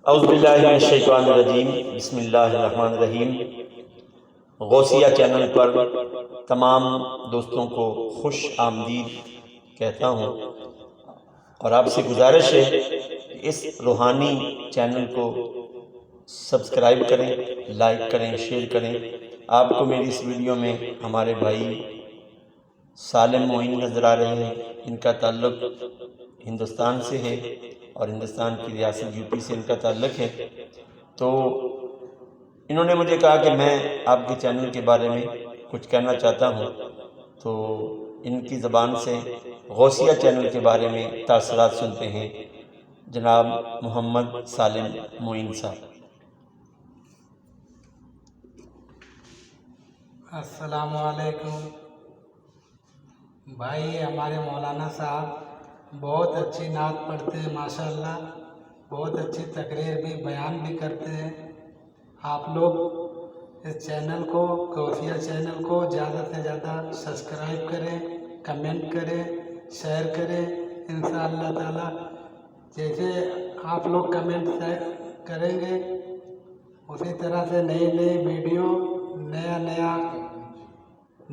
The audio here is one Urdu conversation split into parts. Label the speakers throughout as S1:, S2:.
S1: اعوذ باللہ من الشیطان الرجیم، بسم اللہ الرحمن الرحیم۔ غوثیہ چینل پر تمام دوستوں کو خوش آمدید کہتا ہوں، اور آپ سے گزارش ہے کہ اس روحانی چینل کو سبسکرائب کریں، لائک کریں، شیئر کریں۔ آپ کو میری اس ویڈیو میں ہمارے بھائی سالم معین نظر آ رہے ہیں۔ ان کا تعلق ہندوستان سے ہے اور ہندوستان کی ریاست یو پی سے ان کا تعلق ہے۔ تو انہوں نے مجھے کہا کہ میں آپ کے چینل کے بارے میں کچھ کہنا چاہتا ہوں، تو ان کی زبان سے غوثیہ چینل کے بارے میں تاثرات سنتے ہیں جناب محمد سالم معین صاحب۔
S2: السلام علیکم بھائی، ہمارے مولانا صاحب بہت اچھی نعت پڑھتے ہیں ماشاءاللہ، بہت اچھی تقریر بھی بیان بھی کرتے ہیں۔ آپ لوگ اس چینل کو، غوثیہ چینل کو زیادہ سے زیادہ سبسکرائب کریں، کمنٹ کریں، شیئر کریں۔ انشاءاللہ تعالی جیسے آپ لوگ کمنٹ کریں گے اسی طرح سے نئی نئی ویڈیو، نیا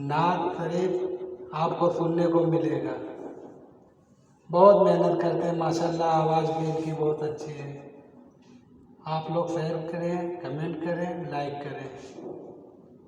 S2: نعت شریف آپ کو سننے کو ملے گا۔ بہت محنت کرتے ہیں ماشاءاللہ، آواز بھی ان کی بہت اچھی ہے۔ آپ لوگ شیئر کریں، کمنٹ کریں، لائک کریں۔